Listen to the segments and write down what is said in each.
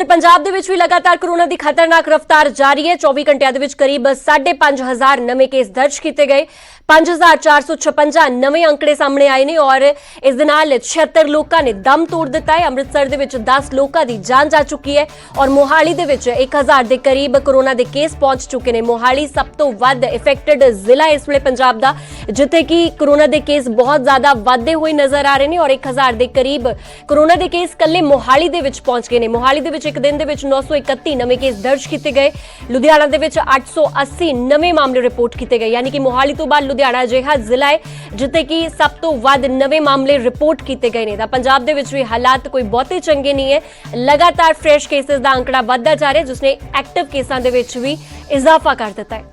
पंजाब दे विच भी लगातार कोरोना की खतरनाक रफ्तार जारी है। 24 घंटिया दे विच करीब 5,500 नवे केस दर्ज किए गए, 5,456 नवे अंकड़े सामने आए ने और इस दे नाल 76 लोगों ने दम तोड़ दिता है। अमृतसर दे विच 10 लोगों की जान जा चुकी है और मोहाली दे विच 1000 के करीब कोरोना के केस पहुंच चुके हैं। मोहाली सब तो वध इफेक्टेड जिला इस वे पंजाब का, जिथे कि कोरोना के केस बहुत ज्यादा वाधे हुए नजर आ रहे हैं और 1000 के करीब कोरोना के केस कल्ले मोहाली दे विच पहुंच गए हैं। मोहाली दे विच एक दिन दे विच 931 नवे केस दर्ज किए गए, लुधियाना दे विच 880 नवे मामले रिपोर्ट किए गए, यानी कि मोहाली तो बाद लुधियाना अजिहा जिला है जिथे कि सब तो वध नवे मामले रिपोर्ट किए गए हैं। पंजाब दे विच भी हालात कोई बहुते चंगे नहीं है, लगातार फ्रैश केसेस का आंकड़ा वधदा जा रहा है जिसने एक्टिव केसां दे विच भी इजाफा कर दिता है।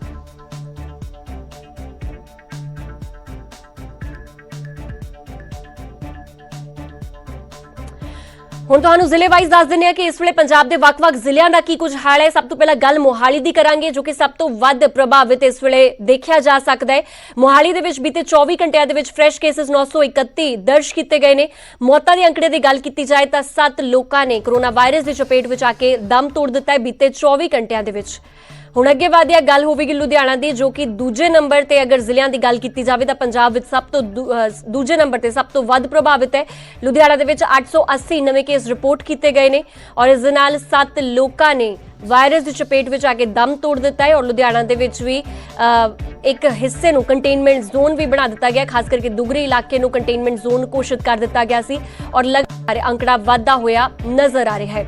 ਹੁਣ ਤੁਹਾਨੂੰ ਜ਼ਿਲ੍ਹੇ ਵਾਈਜ਼ ਦੱਸ ਦਿੰਦੇ ਆ ਕਿ ਇਸ ਵੇਲੇ ਪੰਜਾਬ ਦੇ ਵੱਖ-ਵੱਖ ਜ਼ਿਲ੍ਹਿਆਂ ਦਾ ਕੀ ਕੁਝ ਹਾਲ ਹੈ। ਸਭ ਤੋਂ ਪਹਿਲਾਂ ਗੱਲ ਮੋਹਾਲੀ ਦੀ ਕਰਾਂਗੇ ਜੋ ਕਿ ਸਭ ਤੋਂ ਵੱਧ ਪ੍ਰਭਾਵਿਤ ਇਸ ਵੇਲੇ ਦੇਖਿਆ ਜਾ ਸਕਦਾ ਹੈ। ਮੋਹਾਲੀ ਦੇ ਵਿੱਚ ਬੀਤੇ 24 ਘੰਟਿਆਂ ਦੇ ਵਿੱਚ ਫਰੈਸ਼ ਕੇसेस 931 ਦਰਜ ਕੀਤੇ ਗਏ ਨੇ। ਮੌਤਾਂ ਦੇ ਅੰਕੜੇ ਦੀ ਗੱਲ ਕੀਤੀ ਜਾਏ ਤਾਂ 7 ਲੋਕਾਂ ਨੇ ਕੋਰੋਨਾ ਵਾਇਰਸ ਦੀ ਚਪੇਟ ਵਿੱਚ ਆ ਕੇ ਦਮ ਤੋੜ ਦਿੱਤਾ ਹੈ ਬੀਤੇ 24 ਘੰਟਿਆਂ ਦੇ ਵਿੱਚ। ਹੁਣ ਅੱਗੇ ਵਧਿਆ ਗੱਲ ਹੋਵੇਗੀ ਲੁਧਿਆਣਾ ਦੀ ਜੋ ਕਿ ਦੂਜੇ ਨੰਬਰ ਤੇ ਅਗਰ ਜ਼ਿਲ੍ਹਿਆਂ ਦੀ ਗੱਲ ਕੀਤੀ ਜਾਵੇ ਤਾਂ ਪੰਜਾਬ ਵਿੱਚ ਸਭ ਤੋਂ ਦੂਜੇ ਨੰਬਰ ਤੇ ਸਭ ਤੋਂ ਵੱਧ ਪ੍ਰਭਾਵਿਤ ਹੈ। ਲੁਧਿਆਣਾ ਦੇ ਵਿੱਚ 880 ਨਵੇਂ ਕੇਸ ਰਿਪੋਰਟ ਕੀਤੇ ਗਏ ਨੇ ਔਰ ਇਸ ਦੇ ਨਾਲ 7 ਲੋਕਾਂ ਨੇ ਵਾਇਰਸ ਦੀ ਚਪੇਟ ਵਿੱਚ ਆ ਕੇ ਦਮ ਤੋੜ ਦਿੱਤਾ ਹੈ ਔਰ ਲੁਧਿਆਣਾ ਦੇ ਵਿੱਚ ਵੀ ਇੱਕ ਹਿੱਸੇ ਨੂੰ ਕੰਟੇਨਮੈਂਟ ਜ਼ੋਨ ਵੀ ਬਣਾ ਦਿੱਤਾ ਗਿਆ, ਖਾਸ ਕਰਕੇ ਦੁਗਰੀ ਇਲਾਕੇ ਨੂੰ ਕੰਟੇਨਮੈਂਟ ਜ਼ੋਨ ਘੋਸ਼ਿਤ ਕਰ ਦਿੱਤਾ ਗਿਆ ਸੀ ਔਰ ਲਗਾਤਾਰ ਅੰਕੜਾ ਵਧਦਾ ਹੋਇਆ ਨਜ਼ਰ ਆ ਰਿਹਾ ਹੈ।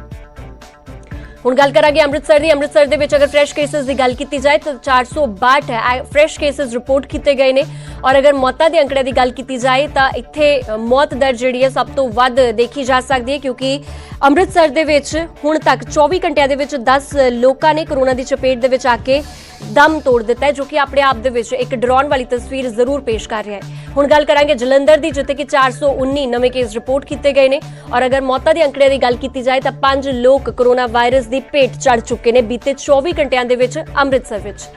ਹੁਣ ਗੱਲ ਕਰਾਂਗੇ ਅੰਮ੍ਰਿਤਸਰ ਦੀ। ਅੰਮ੍ਰਿਤਸਰ ਦੇ ਵਿੱਚ ਅਗਰ ਫਰੈਸ਼ ਕੇसेस ਦੀ ਗੱਲ ਕੀਤੀ ਜਾਏ ਤਾਂ 462 ਫਰੈਸ਼ ਕੇसेस ਰਿਪੋਰਟ ਕੀਤੇ ਗਏ ਨੇ ਔਰ ਅਗਰ ਮੌਤਾਂ ਦੇ ਅੰਕੜੇ ਦੀ ਗੱਲ ਕੀਤੀ ਜਾਏ ਤਾਂ ਇੱਥੇ ਮੌਤ ਦਰ ਜਿਹੜੀ ਹੈ ਸਭ ਤੋਂ ਵੱਧ ਦੇਖੀ ਜਾ ਸਕਦੀ ਹੈ ਕਿਉਂਕਿ ਅੰਮ੍ਰਿਤਸਰ ਦੇ ਵਿੱਚ ਹੁਣ ਤੱਕ 24 ਘੰਟਿਆਂ ਦੇ ਵਿੱਚ 10 ਲੋਕਾਂ ਨੇ ਕੋਰੋਨਾ ਦੀ ਚਪੇਟ ਦੇ ਵਿੱਚ ਆ ਕੇ ਦਮ ਤੋੜ ਦਿੱਤਾ ਹੈ ਜੋ ਕਿ ਆਪਣੇ ਆਪ ਦੇ ਵਿੱਚ ਇੱਕ ਡਰਾਉਣ ਵਾਲੀ ਤਸਵੀਰ ਜ਼ਰੂਰ ਪੇਸ਼ ਕਰ ਰਿਹਾ ਹੈ। ਹੁਣ ਗੱਲ ਕਰਾਂਗੇ ਜਲੰਧਰ ਦੀ ਜਿੱਥੇ ਕਿ 419 ਨਵੇਂ ਕੇਸ ਰਿਪੋਰਟ ਕੀਤੇ ਗਏ ਨੇ ਔਰ ਅਗਰ ਮੌਤਾਂ ਦੇ ਅੰਕੜੇ ਦੀ ਗੱਲ ਕੀਤੀ ਜਾਏ ਤਾਂ 5 ਲੋਕ ਕੋਰੋਨਾ ਵਾਇਰਸ ਦੀ ਭੇਟ ਚੜ ਚੁੱਕੇ ਨੇ ਬੀਤੇ 24 ਘੰਟਿਆਂ ਦੇ ਵਿੱਚ ਅੰਮ੍ਰਿਤਸਰ ਵਿੱਚ,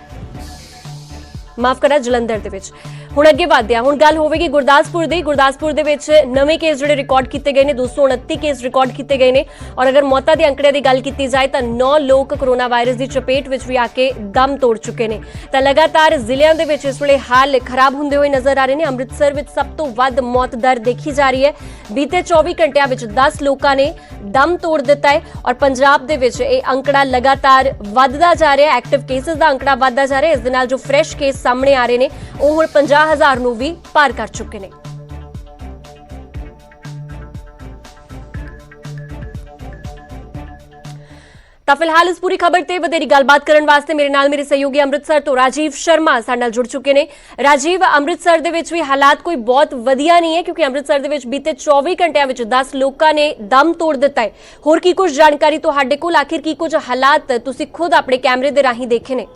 ਮਾਫ ਕਰਾ ਜਲੰਧਰ ਦੇ ਵਿੱਚ। ਹੁਣ ਅੱਗੇ ਵਧਦੇ ਹਾਂ, ਹੁਣ ਗੱਲ ਹੋਵੇਗੀ ਗੁਰਦਾਸਪੁਰ ਦੀ। ਗੁਰਦਾਸਪੁਰ ਦੇ ਵਿੱਚ ਨਵੇਂ ਕੇਸ ਜਿਹੜੇ ਰਿਕਾਰਡ ਕੀਤੇ ਗਏ ਨੇ 229 ਕੇਸ ਰਿਕਾਰਡ ਕੀਤੇ ਗਏ ਨੇ ਔਰ ਅਗਰ ਮੌਤਾਂ ਦੇ ਅੰਕੜੇ ਦੀ ਗੱਲ ਕੀਤੀ ਜਾਏ ਤਾਂ 9 ਲੋਕ ਕੋਰੋਨਾ ਵਾਇਰਸ ਦੀ ਚਪੇਟ ਵਿੱਚ ਵੀ ਆ ਕੇ ਦਮ ਤੋੜ ਚੁੱਕੇ ਨੇ। ਤਾਂ ਲਗਾਤਾਰ ਜ਼ਿਲ੍ਹਿਆਂ ਦੇ ਵਿੱਚ ਇਸ ਵੇਲੇ ਹਾਲ ਖਰਾਬ ਹੁੰਦੇ ਹੋਏ ਨਜ਼ਰ ਆ ਰਹੇ ਨੇ। ਅੰਮ੍ਰਿਤਸਰ ਵਿੱਚ ਸਭ ਤੋਂ ਵੱਧ ਮੌਤ ਦਰ ਦੇਖੀ ਜਾ ਰਹੀ ਹੈ, ਬੀਤੇ 24 ਘੰਟਿਆਂ ਵਿੱਚ 10 ਲੋਕਾਂ ਨੇ ਦਮ ਤੋੜ ਦਿੱਤਾ ਹੈ ਔਰ ਪੰਜਾਬ ਦੇ ਵਿੱਚ ਇਹ ਅੰਕੜਾ ਲਗਾਤਾਰ ਵੱਧਦਾ ਜਾ ਰਿਹਾ ਹੈ। ਐਕਟਿਵ ਕੇसेस ਦਾ ਅੰਕੜਾ ਵੱਧਦਾ ਜਾ ਰਿਹਾ ਹੈ, ਇਸ ਦੇ ਨਾਲ ਜੋ ਫਰੈਸ਼ ਕੇਸ ਸਾਹਮਣੇ ਆ ਰਹੇ ਨੇ ਉਹ ਹੁਣ 50,000 ਨੂੰ ਵੀ ਪਾਰ ਕਰ ਚੁੱਕੇ ਨੇ। ਤਾਂ ਫਿਲਹਾਲ ਇਸ ਪੂਰੀ ਖਬਰ ਤੇ ਵਧੇਰੀ ਗੱਲਬਾਤ ਕਰਨ ਵਾਸਤੇ ਮੇਰੇ ਨਾਲ ਮੇਰੇ ਸਹਿਯੋਗੀ ਅੰਮ੍ਰਿਤਸਰ ਤੋਂ ਰਾਜੀਵ ਸ਼ਰਮਾ ਸਾਡੇ ਨਾਲ ਜੁੜ ਚੁੱਕੇ ਨੇ। ਰਾਜੀਵ, ਅੰਮ੍ਰਿਤਸਰ ਦੇ ਵਿੱਚ ਵੀ ਹਾਲਾਤ ਕੋਈ ਬਹੁਤ ਵਧੀਆ ਨਹੀਂ ਹੈ ਕਿਉਂਕਿ ਅੰਮ੍ਰਿਤਸਰ ਦੇ ਵਿੱਚ ਬੀਤੇ 24 ਘੰਟਿਆਂ ਵਿੱਚ 10 ਲੋਕਾਂ ਨੇ ਦਮ ਤੋੜ ਦਿੱਤਾ ਹੈ। ਹੋਰ ਕੀ ਕੁਝ ਜਾਣਕਾਰੀ ਤੁਹਾਡੇ ਕੋਲ, ਆਖਿਰ ਕੀ ਕੁਝ ਹਾਲਾਤ ਤੁਸੀਂ ਖੁਦ ਆਪਣੇ ਕੈਮਰੇ ਦੇ ਰਾਹੀਂ ਦੇਖੇ ਨੇ?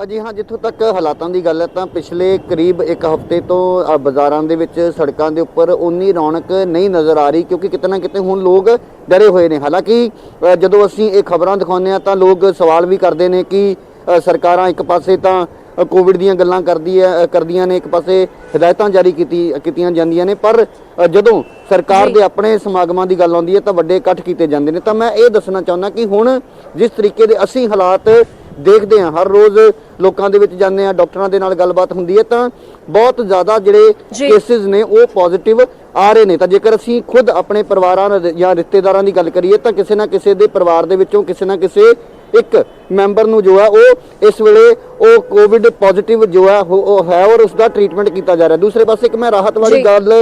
जी हाँ, जितों तक हालातों की गल है तो पिछले करीब एक हफ्ते तो बाज़ारों के सड़कों के उपर उन्नी रौनक नहीं नज़र आ रही क्योंकि कितना कितने हुण लोग डरे हुए हैं। हालांकि जदों असीं ये खबरां दिखाउने तो लोग सवाल भी करते हैं कि सरकारां एक पासे तो कोविड दीयां गल्लां करदियां ने, एक पासे हिदायतां जारी कीतियां जांदियां ने, पर जदों सरकार दे अपने समागमां दी गल आउंदी है तो वड्डे इकट्ठ कीते जांदे ने। तो मैं ये दसना चाहुंदा कि हुण जिस तरीके दे असीं हालात देखते हैं, हर रोज़ लोगों के विच जाने हैं, डॉक्टरों के नाल गलबात हुंदी है तो बहुत ज़्यादा जिहड़े केसेस ने वो पॉजिटिव आ रहे हैं। तो जेकर असीं खुद अपने परिवारां या रिश्तेदारां की गल करिए तो किसी ना किसी दे परिवार दे विचों किसी ना किसी एक मैंबर नूं जो है वो इस वेले वो कोविड पॉजिटिव जो है और उसका ट्रीटमेंट किया जा रहा है। दूसरे पासे एक मैं राहत वाली गल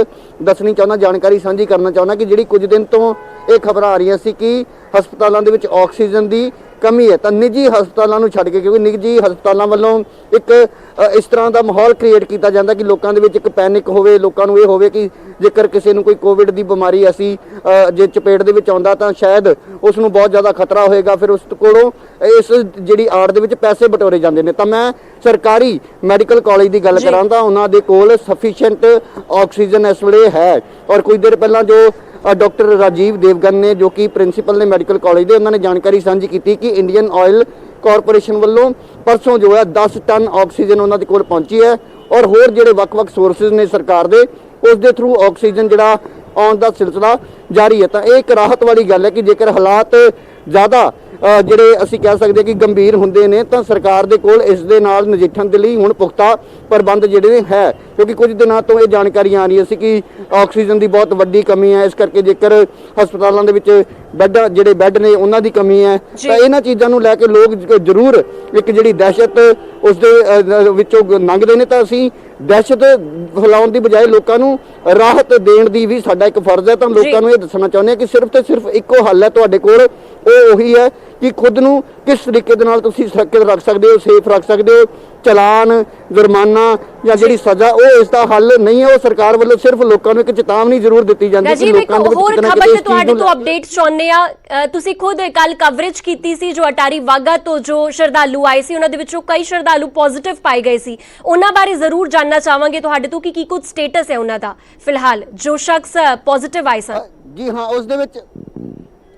दसनी चाहुंदा, जानकारी साझी करना चाहुंदा कि जिहड़ी कुछ दिन तो ये खबरां आ रही सी कि हस्पतालों दे विच ऑक्सीजन की कमी है तो निजी हस्पतालों छड्ड के, क्योंकि निजी हस्पतालों वालों एक इस तरह का माहौल क्रिएट किया जाता कि लोगों के एक पैनिक होवे, लोगों को ये होवे कि जेकर किसी को कोई कोविड की बीमारी असी जे चपेट दे विच आउंदा तो शायद उसनूं बहुत ज़्यादा खतरा होएगा, फिर उस कोलों इस जिहड़ी आड़ दे विच पैसे बटोरे जाते हैं। तो मैं सरकारी मैडिकल कॉलेज की गल करां तां उन्हां दे कोल सफिशिएंट ऑक्सीजन इस वेले है और कुछ देर पहला जो डॉक्टर राजीव देवगन ने जो कि प्रिंसीपल ने मैडिकल कॉलेज के, उन्होंने जानकारी साझी की कि इंडियन ऑयल कॉरपोरेशन वालों परसों जो है 10 टन ऑक्सीजन उन्होंने कोल पहुंची है और होर जिहड़े वक्-वक् सोर्सिस ने सरकार दे उस दे थ्रू ऑक्सीजन जिहड़ा आउण दा सिलसिला ਜਾਰੀ ਹੈ। ਤਾਂ ਇਹ ਇੱਕ ਰਾਹਤ ਵਾਲੀ ਗੱਲ ਹੈ ਕਿ ਜੇਕਰ ਹਾਲਾਤ ਜ਼ਿਆਦਾ ਜਿਹੜੇ ਅਸੀਂ ਕਹਿ ਸਕਦੇ ਕਿ ਗੰਭੀਰ ਹੁੰਦੇ ਨੇ ਤਾਂ ਸਰਕਾਰ ਦੇ ਕੋਲ ਇਸ ਦੇ ਨਾਲ ਨਜਿੱਠਣ ਦੇ ਲਈ ਹੁਣ ਪੁਖਤਾ ਪ੍ਰਬੰਧ ਜਿਹੜੇ ਨੇ ਹੈ, ਕਿਉਂਕਿ ਕੁਝ ਦਿਨਾਂ ਤੋਂ ਇਹ ਜਾਣਕਾਰੀਆਂ ਆ ਰਹੀਆਂ ਸੀ ਕਿ ਆਕਸੀਜਨ ਦੀ ਬਹੁਤ ਵੱਡੀ ਕਮੀ ਹੈ। ਇਸ ਕਰਕੇ ਜੇਕਰ ਹਸਪਤਾਲਾਂ ਦੇ ਵਿੱਚ ਜਿਹੜੇ ਬੈੱਡ ਨੇ ਉਹਨਾਂ ਦੀ ਕਮੀ ਹੈ ਤਾਂ ਇਹਨਾਂ ਚੀਜ਼ਾਂ ਨੂੰ ਲੈ ਕੇ ਲੋਕ ਜ਼ਰੂਰ ਇੱਕ ਜਿਹੜੀ ਦਹਿਸ਼ਤ ਉਸ ਦੇ ਵਿੱਚੋਂ ਲੰਘਦੇ ਨੇ। ਤਾਂ ਅਸੀਂ ਦਹਿਸ਼ਤ ਫੈਲਾਉਣ ਦੀ ਬਜਾਏ ਲੋਕਾਂ ਨੂੰ ਰਾਹਤ ਦੇਣ ਦੀ ਵੀ ਸਾਡਾ ਇੱਕ ਫਰਜ਼ ਹੈ। ਤਾਂ ਲੋਕਾਂ ਨੂੰ ਇਹ ਦੱਸਣਾ ਚਾਹੁੰਦੇ ਹਾਂ ਕਿ ਸਿਰਫ ਤੇ ਸਿਰਫ ਇੱਕੋ ਹੱਲ ਹੈ ਤੁਹਾਡੇ ਕੋਲ, ਉਹ ਉਹੀ ਹੈ ਕਿ ਖੁਦ ਨੂੰ ਕਿਸ ਤਰੀਕੇ ਦੇ ਨਾਲ ਤੁਸੀਂ ਸੁਰੱਖਿਅਤ ਰੱਖ ਸਕਦੇ ਹੋ, ਸੇਫ ਰੱਖ ਸਕਦੇ ਹੋ। ਚਲਾਨ, ਜੁਰਮਾਨਾ ਜਾਂ ਜਿਹੜੀ ਸਜ਼ਾ ਉਹ ਇਸ ਦਾ ਹੱਲ ਨਹੀਂ ਹੈ। ਉਹ ਸਰਕਾਰ ਵੱਲੋਂ ਸਿਰਫ ਲੋਕਾਂ ਨੂੰ ਇੱਕ ਚੇਤਾਵਨੀ ਜ਼ਰੂਰ ਦਿੱਤੀ ਜਾਂਦੀ ਹੈ ਕਿ ਲੋਕਾਂ ਦੇ ਵਿੱਚ ਹੋਰ ਖਬਰ ਤੇ ਤੁਹਾਡੇ ਤੋਂ ਅਪਡੇਟ ਚਾਹੁੰਦੇ ਆ। ਤੁਸੀਂ ਖੁਦ ਕੱਲ ਕਵਰੇਜ ਕੀਤੀ ਸੀ ਜੋ ਅਟਾਰੀ ਵਾਗਾ ਤੋਂ ਜੋ ਸ਼ਰਧਾਲੂ ਆਏ ਸੀ ਉਹਨਾਂ ਦੇ ਵਿੱਚੋਂ ਕਈ ਸ਼ਰਧਾਲੂ ਪੋਜ਼ਿਟਿਵ ਪਾਏ ਗਏ ਸੀ, ਉਹਨਾਂ ਬਾਰੇ ਜ਼ਰੂਰ ਜਾਨਣਾ ਚਾਹਾਂਗੇ ਤੁਹਾਡੇ ਤੋਂ ਕਿ ਕੀ ਕੁਝ ਸਟੇਟਸ ਹੈ ਉਹਨਾਂ ਦਾ ਫਿਲਹਾਲ ਜੋ ਸ਼ਖਸ ਪੋਜ਼ਿਟਿਵ ਆਏ ਸਨ। ਜੀ ਹਾਂ,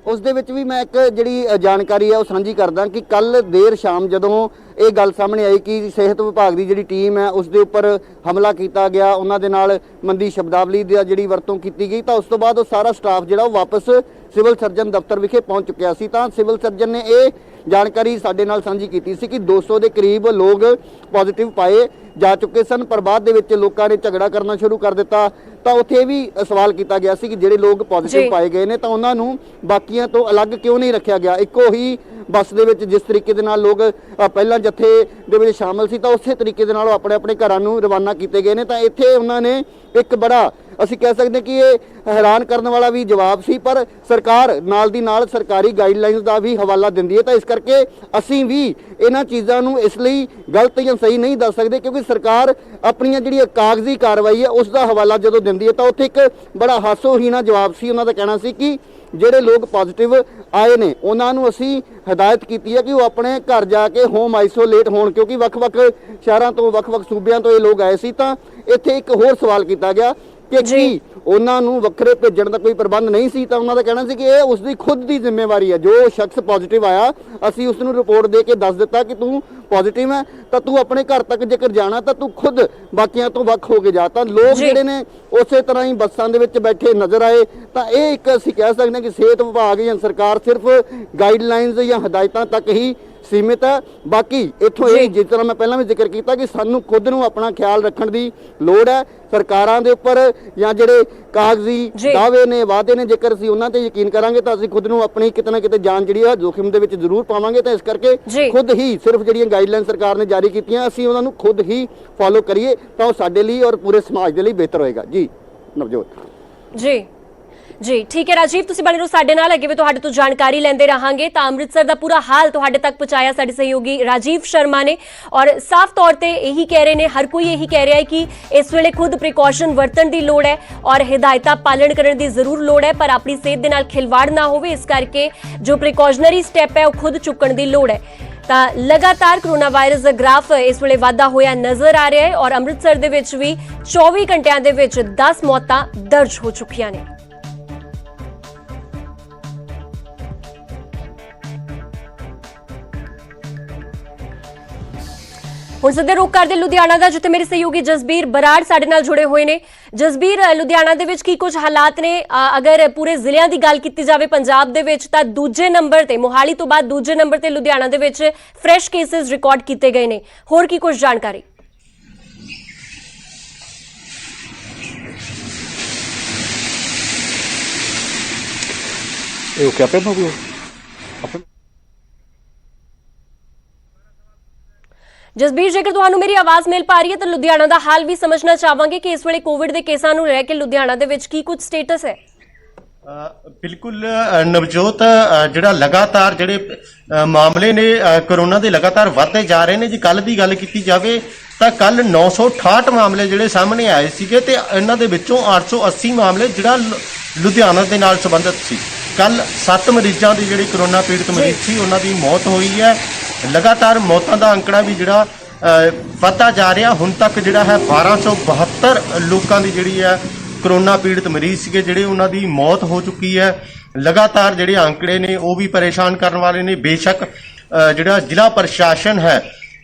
ਉਸ ਦੇ ਵਿੱਚ ਵੀ ਮੈਂ ਇੱਕ ਜਿਹੜੀ ਜਾਣਕਾਰੀ ਹੈ ਉਹ ਸਾਂਝੀ ਕਰਦਾ ਕਿ ਕੱਲ ਦੇਰ ਸ਼ਾਮ ਜਦੋਂ ਇਹ ਗੱਲ ਸਾਹਮਣੇ ਆਈ ਕਿ ਸਿਹਤ ਵਿਭਾਗ ਦੀ ਜਿਹੜੀ ਟੀਮ ਹੈ ਉਸ ਦੇ ਉੱਪਰ ਹਮਲਾ ਕੀਤਾ ਗਿਆ, ਉਹਨਾਂ ਦੇ ਨਾਲ ਮੰਦੀ ਸ਼ਬਦਾਵਲੀ ਦੀ ਜਿਹੜੀ ਵਰਤੋਂ ਕੀਤੀ ਗਈ, ਤਾਂ ਉਸ ਤੋਂ ਬਾਅਦ ਉਹ ਸਾਰਾ ਸਟਾਫ ਜਿਹੜਾ ਉਹ ਵਾਪਸ ਸਿਵਲ ਸਰਜਨ ਦਫ਼ਤਰ ਵਿਖੇ ਪਹੁੰਚ ਚੁੱਕਿਆ ਸੀ। ਤਾਂ ਸਿਵਲ ਸਰਜਨ ਨੇ ਇਹ ਜਾਣਕਾਰੀ ਸਾਡੇ ਨਾਲ ਸਾਂਝੀ ਕੀਤੀ ਸੀ ਕਿ 200 ਦੇ ਕਰੀਬ ਲੋਕ ਪੋਜ਼ਿਟਿਵ ਪਾਏ ਜਾ ਚੁੱਕੇ ਸਨ, ਪਰ ਬਾਅਦ ਦੇ ਵਿੱਚ ਲੋਕਾਂ ਨੇ ਝਗੜਾ ਕਰਨਾ ਸ਼ੁਰੂ ਕਰ ਦਿੱਤਾ। ਤਾਂ ਉੱਥੇ ਇਹ ਵੀ ਸਵਾਲ ਕੀਤਾ ਗਿਆ ਸੀ ਕਿ ਜਿਹੜੇ ਲੋਕ ਪੋਜ਼ਿਟਿਵ ਪਾਏ ਗਏ ਨੇ ਤਾਂ ਉਹਨਾਂ ਨੂੰ ਬਾਕੀਆਂ ਤੋਂ ਅਲੱਗ ਕਿਉਂ ਨਹੀਂ ਰੱਖਿਆ ਗਿਆ। ਇੱਕੋ ਹੀ ਬੱਸ ਦੇ ਵਿੱਚ ਜਿਸ ਤਰੀਕੇ ਦੇ ਨਾਲ ਲੋਕ ਪਹਿਲਾਂ ਜੱਥੇ ਦੇ ਵਿੱਚ ਸ਼ਾਮਲ ਸੀ ਤਾਂ ਉਸੇ ਤਰੀਕੇ ਦੇ ਨਾਲ ਉਹ ਆਪਣੇ ਆਪਣੇ ਘਰਾਂ ਨੂੰ ਰਵਾਨਾ ਕੀਤੇ ਗਏ ਨੇ। ਤਾਂ ਇੱਥੇ ਉਹਨਾਂ ਨੇ ਇੱਕ ਬੜਾ ਅਸੀਂ ਕਹਿ ਸਕਦੇ ਕਿ ਇਹ ਹੈਰਾਨ ਕਰਨ ਵਾਲਾ ਵੀ ਜਵਾਬ ਸੀ, ਪਰ ਸਰਕਾਰ ਨਾਲ ਦੀ ਨਾਲ ਸਰਕਾਰੀ ਗਾਈਡਲਾਈਨਸ ਦਾ ਵੀ ਹਵਾਲਾ ਦਿੰਦੀ ਹੈ। ਤਾਂ ਇਸ ਕਰਕੇ ਅਸੀਂ ਵੀ ਇਹਨਾਂ ਚੀਜ਼ਾਂ ਨੂੰ ਇਸ ਲਈ ਗਲਤ ਜਾਂ ਸਹੀ ਨਹੀਂ ਦੱਸ ਸਕਦੇ, ਕਿਉਂਕਿ ਸਰਕਾਰ ਆਪਣੀਆਂ ਜਿਹੜੀਆਂ ਕਾਗਜ਼ੀ ਕਾਰਵਾਈ ਹੈ ਉਸ ਦਾ ਹਵਾਲਾ ਜਦੋਂ ਦਿੰਦੀ ਹੈ ਤਾਂ ਉੱਥੇ ਇੱਕ ਬੜਾ ਹਾਸੋਹੀਣਾ ਜਵਾਬ ਸੀ। ਉਹਨਾਂ ਦਾ ਕਹਿਣਾ ਸੀ ਕਿ ਜਿਹੜੇ ਲੋਕ ਪੋਜ਼ਿਟਿਵ ਆਏ ਨੇ ਉਹਨਾਂ ਨੂੰ ਅਸੀਂ ਹਦਾਇਤ ਕੀਤੀ ਹੈ ਕਿ ਉਹ ਆਪਣੇ ਘਰ ਜਾ ਕੇ ਹੋਮ ਆਈਸੋਲੇਟ ਹੋਣ, ਕਿਉਂਕਿ ਵੱਖ-ਵੱਖ ਸ਼ਹਿਰਾਂ ਤੋਂ ਵੱਖ-ਵੱਖ ਸੂਬਿਆਂ ਤੋਂ ਇਹ ਲੋਕ ਆਏ ਸੀ। ਤਾਂ ਇੱਥੇ ਇੱਕ ਹੋਰ ਸਵਾਲ ਕੀਤਾ ਗਿਆ ਕਿ ਕੀ ਉਹਨਾਂ ਨੂੰ ਵੱਖਰੇ ਭੇਜਣ ਦਾ ਕੋਈ ਪ੍ਰਬੰਧ ਨਹੀਂ ਸੀ। ਤਾਂ ਉਹਨਾਂ ਦਾ ਕਹਿਣਾ ਸੀ ਕਿ ਇਹ ਉਸ ਦੀ ਖੁਦ ਦੀ ਜ਼ਿੰਮੇਵਾਰੀ ਹੈ। ਜੋ ਸ਼ਖਸ ਪੋਜ਼ਿਟਿਵ ਆਇਆ ਅਸੀਂ ਉਸ ਨੂੰ ਰਿਪੋਰਟ ਦੇ ਕੇ ਦੱਸ ਦਿੱਤਾ ਕਿ ਤੂੰ ਪੋਜ਼ਿਟਿਵ ਹੈ ਤਾਂ ਤੂੰ ਆਪਣੇ ਘਰ ਤੱਕ ਜੇਕਰ ਜਾਣਾ ਤਾਂ ਤੂੰ ਖੁਦ ਬਾਕੀਆਂ ਤੋਂ ਵੱਖ ਹੋ ਕੇ ਜਾ। ਤਾਂ ਲੋਕ ਜਿਹੜੇ ਨੇ ਉਸੇ ਤਰ੍ਹਾਂ ਹੀ ਬੱਸਾਂ ਦੇ ਵਿੱਚ ਬੈਠੇ ਨਜ਼ਰ ਆਏ। ਤਾਂ ਇਹ ਇੱਕ ਅਸੀਂ ਕਹਿ ਸਕਦੇ ਹਾਂ ਕਿ ਸਿਹਤ ਵਿਭਾਗ ਜਾਂ ਸਰਕਾਰ ਸਿਰਫ ਗਾਈਡਲਾਈਨਸ ਜਾਂ ਹਦਾਇਤਾਂ ਤੱਕ ਹੀ ਸੀਮਿਤ ਹੈ। ਬਾਕੀ ਇੱਥੋਂ ਇਹ ਜਿਸ ਤਰ੍ਹਾਂ ਮੈਂ ਪਹਿਲਾਂ ਵੀ ਜ਼ਿਕਰ ਕੀਤਾ ਕਿ ਸਾਨੂੰ ਖੁਦ ਨੂੰ ਆਪਣਾ ਖਿਆਲ ਰੱਖਣ ਦੀ ਲੋੜ ਹੈ। ਸਰਕਾਰਾਂ ਦੇ ਉੱਪਰ ਜਾਂ ਜਿਹੜੇ ਕਾਗਜ਼ੀ ਦਾਅਵੇ ਨੇ, ਵਾਅਦੇ ਨੇ, ਜੇਕਰ ਅਸੀਂ ਉਹਨਾਂ ਤੇ ਯਕੀਨ ਕਰਾਂਗੇ ਤਾਂ ਅਸੀਂ ਖੁਦ ਨੂੰ ਆਪਣੀ ਕਿਤੇ ਨਾ ਕਿਤੇ ਜਾਨ ਜਿਹੜੀ ਹੈ ਜੋਖਿਮ ਦੇ ਵਿੱਚ ਜ਼ਰੂਰ ਪਾਵਾਂਗੇ। ਤਾਂ ਇਸ ਕਰਕੇ ਖੁਦ ਹੀ ਸਿਰਫ ਜਿਹੜੀਆਂ ਗਾਈਡਲਾਈਨ ਸਰਕਾਰ ਨੇ ਜਾਰੀ ਕੀਤੀਆਂ ਅਸੀਂ ਉਹਨਾਂ ਨੂੰ ਖੁਦ ਹੀ ਫੋਲੋ ਕਰੀਏ ਤਾਂ ਉਹ ਸਾਡੇ ਲਈ ਔਰ ਪੂਰੇ ਸਮਾਜ ਦੇ ਲਈ ਬਿਹਤਰ ਹੋਏਗਾ। ਜੀ ਨਵਜੋਤ ਜੀ ਠੀਕ ਹੈ ਰਾਜੀਵ, ਤੁਸੀਂ ਬਣੇ ਰਹੋ ਸਾਡੇ ਨਾਲ, ਅੱਗੇ ਵੀ ਤੁਹਾਡੇ ਤੋਂ ਜਾਣਕਾਰੀ ਲੈਂਦੇ ਰਹਾਂਗੇ। ਤਾਂ ਅੰਮ੍ਰਿਤਸਰ ਦਾ ਪੂਰਾ ਹਾਲ ਤੁਹਾਡੇ ਤੱਕ ਪਹੁੰਚਾਇਆ ਸਾਡੇ ਸਹਿਯੋਗੀ ਰਾਜੀਵ ਸ਼ਰਮਾ ਨੇ ਔਰ ਸਾਫ਼ ਤੌਰ ਤੇ ਇਹੀ ਕਹਿ ਰਹੇ ਨੇ, ਹਰ ਕੋਈ ਇਹੀ ਕਹਿ ਰਿਹਾ ਹੈ ਕਿ ਇਸ ਵੇਲੇ ਖੁਦ ਪ੍ਰੀਕਾਸ਼ਨ ਵਰਤਣ ਦੀ ਲੋੜ ਹੈ ਔਰ ਹਿਦਾਇਤਾਂ ਪਾਲਣ ਕਰਨ ਦੀ ਜ਼ਰੂਰ ਲੋੜ ਹੈ, ਪਰ ਆਪਣੀ ਸਿਹਤ ਦੇ ਨਾਲ ਖਿਲਵਾੜ ਨਾ ਹੋਵੇ। ਇਸ ਕਰਕੇ ਜੋ ਪ੍ਰੀਕਾਸ਼ਨਰੀ ਸਟੈਪ ਹੈ ਉਹ ਖੁਦ ਚੁੱਕਣ ਦੀ ਲੋੜ ਹੈ। ਤਾਂ ਲਗਾਤਾਰ ਕਰੋਨਾ ਵਾਇਰਸ ਦਾ ਗ੍ਰਾਫ ਇਸ ਵੇਲੇ ਵਾਧਾ ਹੋਇਆ ਨਜ਼ਰ ਆ ਰਿਹਾ ਹੈ ਔਰ ਅੰਮ੍ਰਿਤਸਰ ਦੇ ਵਿੱਚ ਵੀ 24 ਘੰਟਿਆਂ ਦੇ ਵਿੱਚ 10 ਮੌਤਾਂ ਦਰਜ ਹੋ ਚੁੱਕੀਆਂ ਨੇ। ਹੁਣ ਸਿੱਧੇ ਰੁਕ ਕਰਦੇ ਲੁਧਿਆਣਾ ਦਾ, ਜਿੱਥੇ ਮੇਰੇ ਸਹਿਯੋਗੀ ਜਸਬੀਰ ਬਰਾੜ ਸਾਡੇ ਨਾਲ ਜੁੜੇ ਹੋਏ ਨੇ। ਜਸਬੀਰ, ਲੁਧਿਆਣਾ ਦੇ ਵਿੱਚ ਕੀ ਕੁਝ ਹਾਲਾਤ ਨੇ? ਅਗਰ ਪੂਰੇ ਜ਼ਿਲ੍ਹਿਆਂ ਦੀ ਗੱਲ ਕੀਤੀ ਜਾਵੇ ਪੰਜਾਬ ਦੇ ਵਿੱਚ ਤਾਂ ਦੂਜੇ ਨੰਬਰ ਤੇ ਮੋਹਾਲੀ ਤੋਂ ਬਾਅਦ ਦੂਜੇ ਨੰਬਰ ਤੇ ਲੁਧਿਆਣਾ ਦੇ ਵਿੱਚ ਫਰੈਸ਼ ਕੇਸਿਸ ਰਿਕਾਰਡ ਕੀਤੇ ਗਏ ਨੇ। ਹੋਰ ਕੀ ਕੁਝ ਜਾਣਕਾਰੀ? ਇਹ ਕਿਆ ਪੈਨ ਹੋ ਗਿਆ ਜਸਬੀਰ, ਜੇਕਰ ਤੁਹਾਨੂੰ ਮੇਰੀ ਆਵਾਜ਼ ਮਿਲ ਪਾ ਰਹੀ ਹੈ ਤਾਂ ਲੁਧਿਆਣਾ ਦਾ ਹਾਲ ਵੀ ਸਮਝਣਾ ਚਾਹਾਂਗੇ ਕਿ ਇਸ ਵੇਲੇ ਕੋਵਿਡ ਦੇ ਕੇਸਾਂ ਨੂੰ ਲੈ ਕੇ ਲੁਧਿਆਣਾ ਦੇ ਵਿੱਚ ਕੀ ਕੁਝ ਸਟੇਟਸ ਹੈ। ਬਿਲਕੁਲ ਨਵਜੋਤ, ਜਿਹੜਾ ਲਗਾਤਾਰ ਜਿਹੜੇ ਮਾਮਲੇ ਨੇ ਕੋਰੋਨਾ ਦੇ ਲਗਾਤਾਰ ਵਧਦੇ ਜਾ ਰਹੇ ਨੇ। ਜੇ ਕੱਲ ਦੀ ਗੱਲ ਕੀਤੀ ਜਾਵੇ ਤਾਂ ਕੱਲ 968 ਮਾਮਲੇ ਜਿਹੜੇ ਸਾਹਮਣੇ ਆਏ ਸੀਗੇ ਤੇ ਇਹਨਾਂ ਦੇ ਵਿੱਚੋਂ 880 ਮਾਮਲੇ ਜਿਹੜਾ ਲੁਧਿਆਣਾ ਦੇ ਨਾਲ ਸੰਬੰਧਿਤ ਸੀ। ਕੱਲ 7 ਮਰੀਜ਼ਾਂ ਦੀ ਜਿਹੜੀ ਕੋਰੋਨਾ ਪੀੜਤ ਮਰੀਜ਼ ਸੀ ਉਹਨਾਂ ਦੀ ਮੌਤ ਹੋਈ ਹੈ। ਲਗਾਤਾਰ ਮੌਤਾਂ ਦਾ ਅੰਕੜਾ ਵੀ ਜਿਹੜਾ ਵੱਧਦਾ ਜਾ ਰਿਹਾ। ਹੁਣ ਤੱਕ ਜਿਹੜਾ ਹੈ 1272 ਲੋਕਾਂ ਦੀ ਜਿਹੜੀ ਹੈ ਕੋਰੋਨਾ ਪੀੜਤ ਮਰੀਜ਼ ਸੀਗੇ ਜਿਹੜੇ ਉਹਨਾਂ ਦੀ ਮੌਤ ਹੋ ਚੁੱਕੀ ਹੈ। ਲਗਾਤਾਰ ਜਿਹੜੇ ਅੰਕੜੇ ਨੇ ਉਹ ਵੀ ਪਰੇਸ਼ਾਨ ਕਰਨ ਵਾਲੇ ਨੇ। ਬੇਸ਼ੱਕ ਜਿਹੜਾ ਜ਼ਿਲ੍ਹਾ ਪ੍ਰਸ਼ਾਸਨ ਹੈ